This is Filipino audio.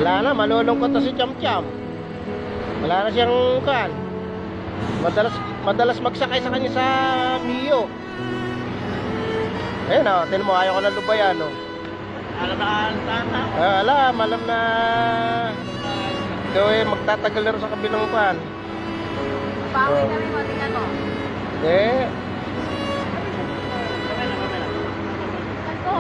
Wala na, malulungkot na si Cham Cham. Wala na siyang kan. Madalas magsakay sa kanya sa Mio. Ayun o, tignan mo, ayaw ko na lubayan o. Alam na tata. Alam na. Ito eh, magtatagal na rin sa kabilang pan. Bawi kami mo, tingnan mo. Eh, Ito,